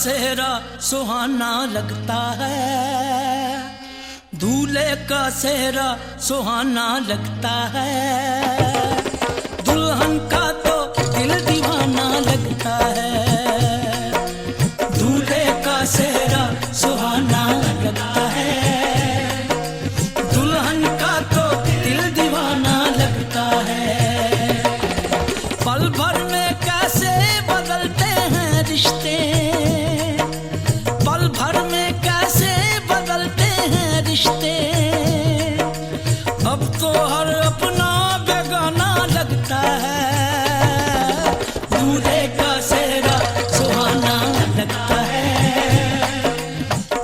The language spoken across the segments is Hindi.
सेहरा सुहाना लगता है, दूल्हे का सेहरा सुहाना लगता है, दुल्हन का तो दिल दीवाना लगता है। दूल्हे का सेहरा सुहाना लगता है, दुल्हन का तो दिल दीवाना लगता है। पल भर में कैसे बदलते हैं रिश्ते, पल भर में कैसे बदलते हैं रिश्ते। अब तो हर अपना बेगाना लगता है, दूल्हे का सेहरा सुहाना लगता है,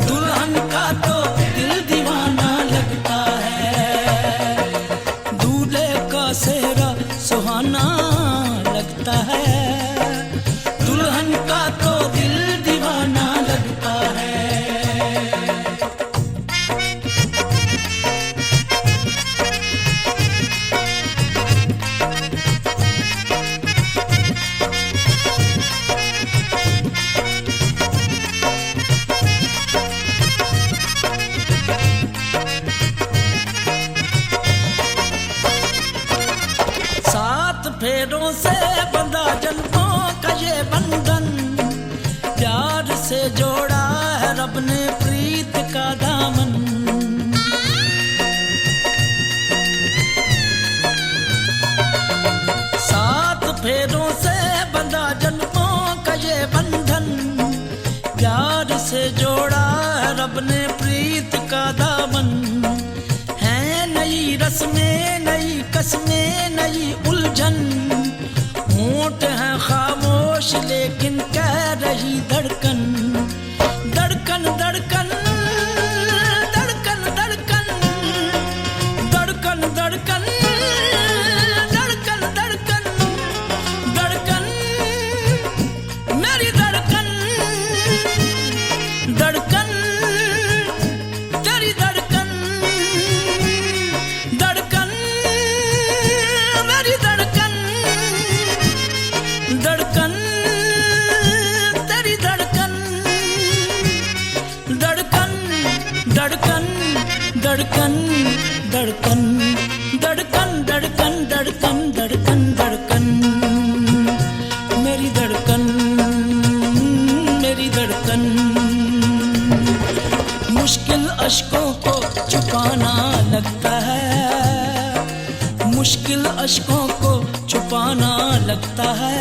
दुल्हन का तो दिल दीवाना लगता है। दूल्हे का सेहरा सुहाना लगता है, दुल्हन का तो दिल दीवाना लगता है। सात फेरों से बंधा जन्मों का ये बंधन, प्यार से जोड़ा है रब ने प्रीत का दामन। सात फेरों से बंधा जन्मों का ये बंधन, प्यार से जोड़ा है रब ने प्रीत का दामन। है नई रस्में, नई कस्में, नई उलझन, होंठ हैं खामोश लेकिन कह रही धड़कन। धड़कन धड़कन धड़कन धड़कन धड़कन धड़कन धड़कन धड़कन धड़कन मेरी धड़कन, धड़कन तेरी धड़कन, धड़कन मेरी धड़कन, धड़कन तेरी धड़कन, धड़कन धड़कन धड़कन धड़कन धड़कन धड़कन धड़कन धड़कन धड़कन मेरी धड़कन, मेरी धड़कन। मुश्किल अश्कों को छुपाना लगता है, मुश्किल अश्कों को छुपाना लगता है,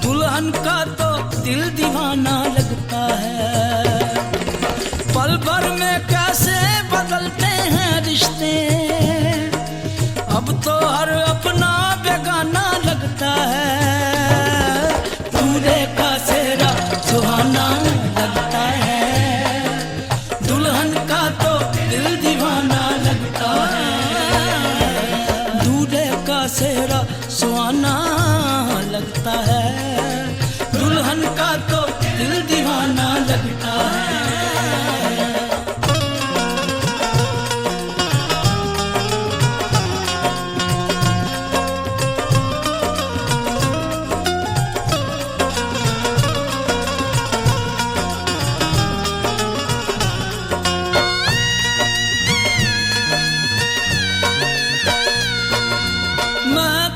दुल्हन का तो दिल दीवाना लगता है। पल भर में कैसे बदलते हैं रिश्ते, अब तो हर अपना बेगाना लगता है। दूल्हे का सेहरा सुहाना लगता है, दुल्हन का तो दिल दीवाना लगता है। दूल्हे का सेहरा सुहाना लगता है, दुल्हन का तो दिल दीवाना लगता है।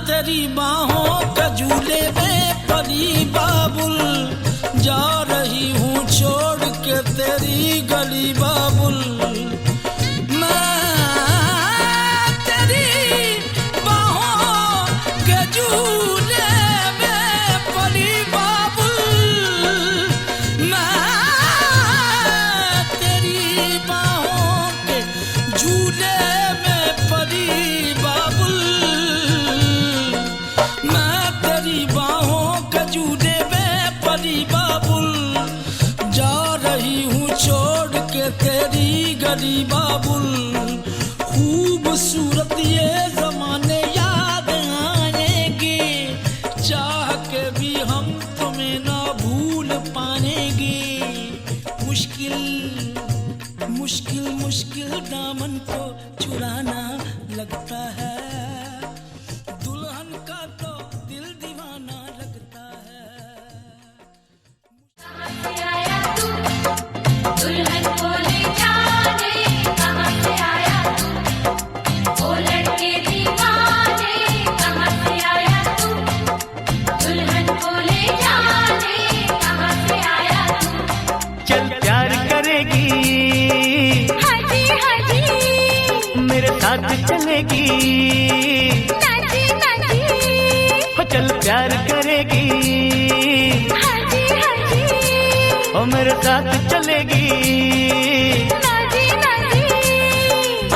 तेरी बाहों का झूले में परी बाबुल, जा रही हूँ छोड़ के तेरी गली बाबुल। मैं तेरी बाहों के झूले में परी बाबुल, मैं तेरी बाहों के झूले में परी बाबुल, झूले में परी बाबुल, जा रही हूँ छोड़ के तेरी गली बाबुल। खूबसूरत ये जमाने याद आएंगे, चाह के भी हम तुम्हें ना भूल पाएंगे। मुश्किल मुश्किल मुश्किल दामन को चुराना लगता है, दुल्हन का तो दिल दीवाना लगता है। साथ चलेगी, नाजी नाजी, हो चल प्यार करेगी, हाजी हाजी, ओ मेरे साथ चलेगी, नाजी नाजी,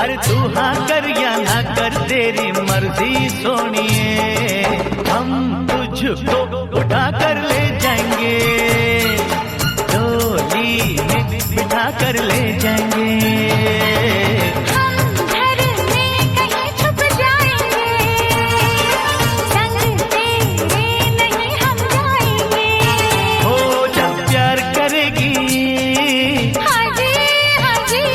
अरे तू हाँ कर या ना कर तेरी मर्जी सोनिए, हम तुझको उठा कर ले जाएंगे, डोली में बिठा कर ले जाएंगे, हम घर में कहीं छुप जाएंगे, संग तेरे नहीं हम जाएंगे, हो जब प्यार करेगी, हाजी हाजी,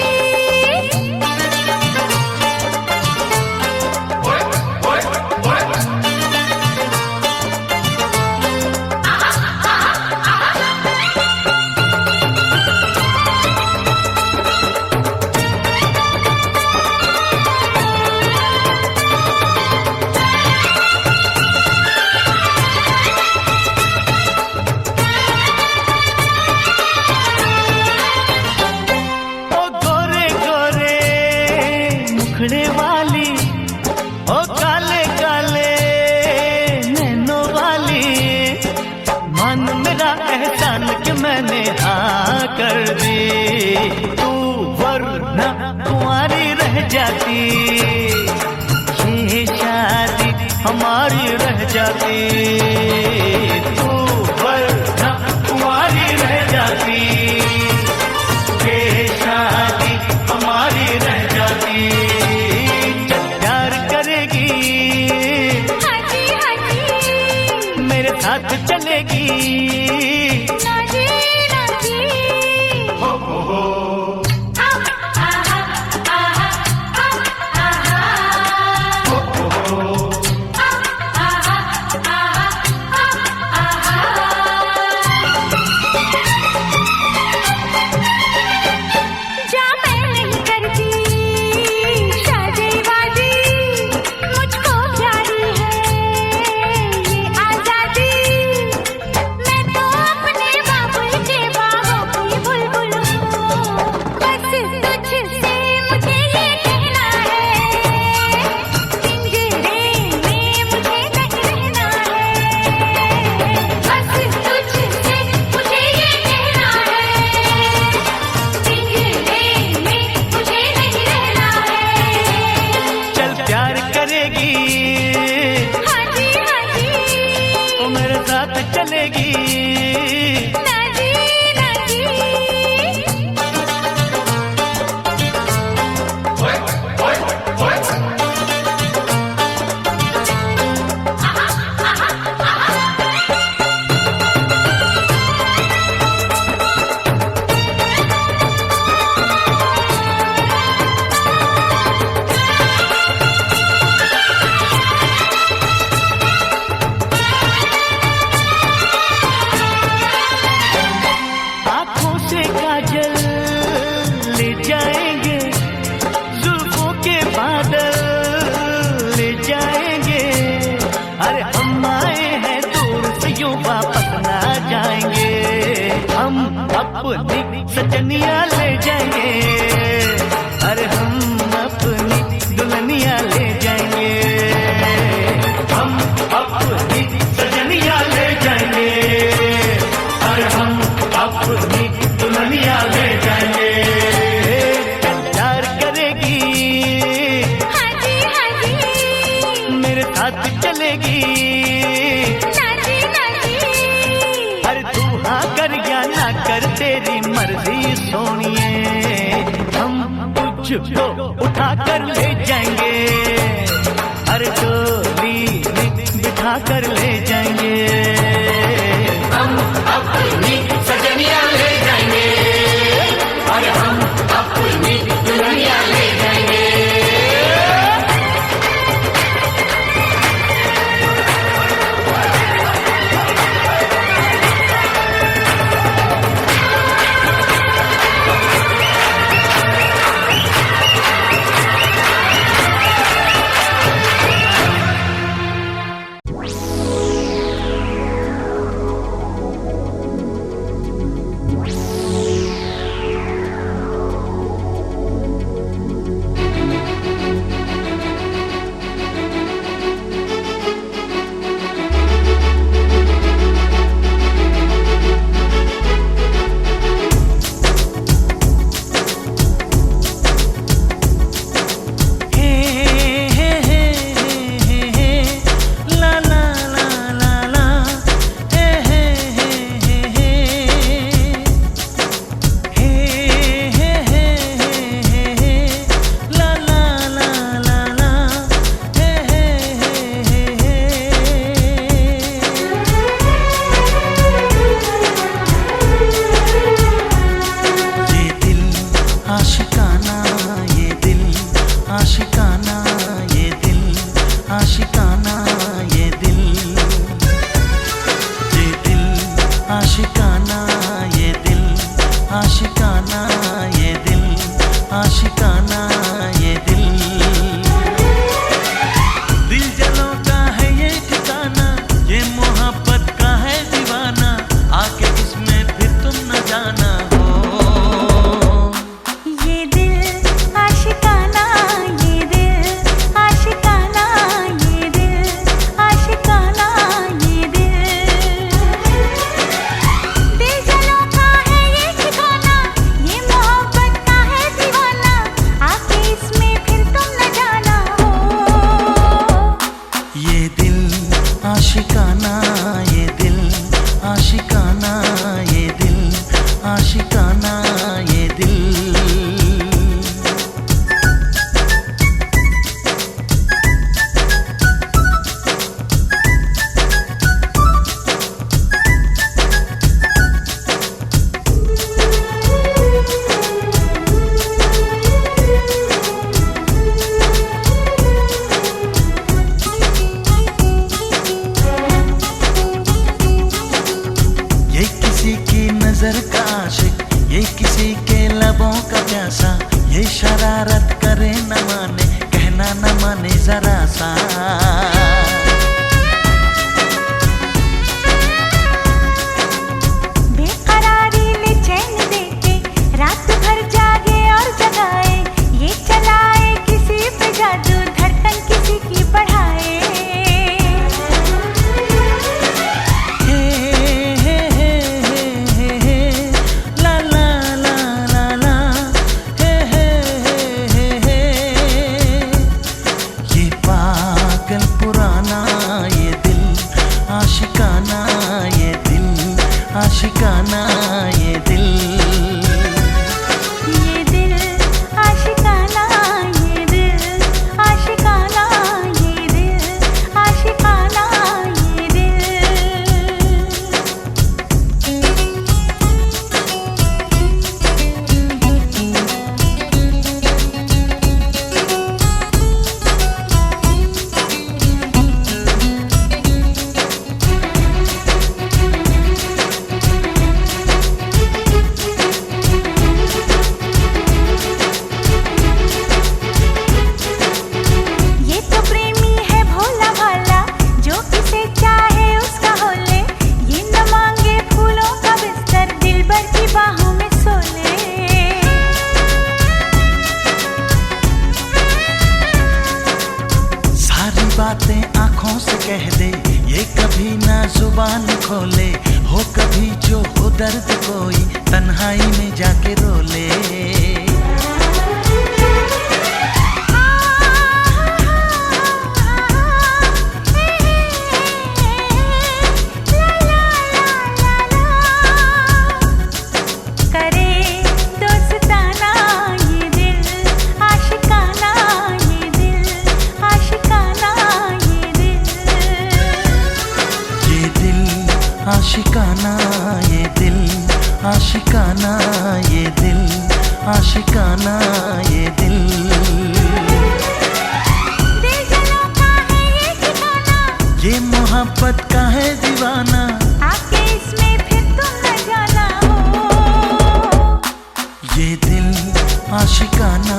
ओ गोरे गोरे मुखड़े वाली, ओ काले काले नैनों वाली, मन मेरा एहसान कि मैंने हाँ कर दी, तू वरना कुंवारी रह जाती, ये शादी हमारी रह जाती, तू वरना कुंवारी रह जाती, ये शादी हमारी रह जाती, जब प्यार करेगी, हाजी हाजी, मेरे साथ चलेगी, नाजी नाजी, जा मैं नहीं करती शादी-वादी, मुझको प्यारी है ये आजादी, मैं तो अपने बाबुल के बाहों की बुलबुल हूँ, बस तुझसे मुझे ये कहना है, पिंजरे में मुझे नहीं रहना है, बस तुझसे मुझे ये कहना है, पिंजरे में मुझे नहीं रहना है, चल प्यार करेगी, हाजी हाजी, वो मेरे साथ चलेगी, नाजी नाजी, आंखों से काजल ले जाएंगे, जुल्फों के बादल ले जाएंगे, अरे हम आए हैं दूर से यूं वापस ना जाएंगे, हम अपनी सजनिया ले जाएंगे, अरे हम अपनी दुल्हनिया ले जाएंगे, हम अपनी सजनिया ले जाएंगे, अरे हम अपनी दुल्हनिया ले जाएंगे, प्यार करेगी, हाजी हाजी, मेरे साथ चलेगी, नाजी नाजी, अरे तू हाँ कर या ना कर तेरी मर्जी सोनिए, हम तुझको उठा कर ले जाएंगे, अरे डोली में बिठा कर ले जाएंगे, हम अपनी सजनिया ले जाएंगे, अरे हम अपनी दुल्हनिया ले जाएंगे, का प्यासा, ये शरारत करे न माने, कहना न माने जरा सा। बेकरारी ले चैन देके रात भर जागे और जगाए, ये चलाए किसी पे जादू, धड़कन किसी की बढ़ाए। हे हे हे हे हे ला ला ला ला ला हे हे हे ये पागल पुराना ये दिल आशिकाना, ये दिल आशिकाना, ये दिल। ये दिल आशिकाना, ये दिल आशिकाना, ये दिल आशिकाना, ये दिल। ये तो प्रेमी है भोला भाला, जो किसे चाहे उसका हो ले, ये न मांगे फूलों का बिस्तर, दिलबर की बाहों में सो ले। सारी बातें आंखों से कह दे, ये कभी ना जुबान खोले, हो कभी जो हो दर्द कोई तन्हाई में जाके रो ले। करे दोस्ताना ये दिल आशिकाना, ये दिल आशिकाना, ये दिल। ये दिल आशिकाना, ये दिल आशिकाना, ये दिल आशिकाना, ये दिल। दिल जलों का है ये ठिकाना, ये मोहब्बत का है दीवाना, आके इसमें फिर तुम न जाना हो। ये दिल आशिकाना।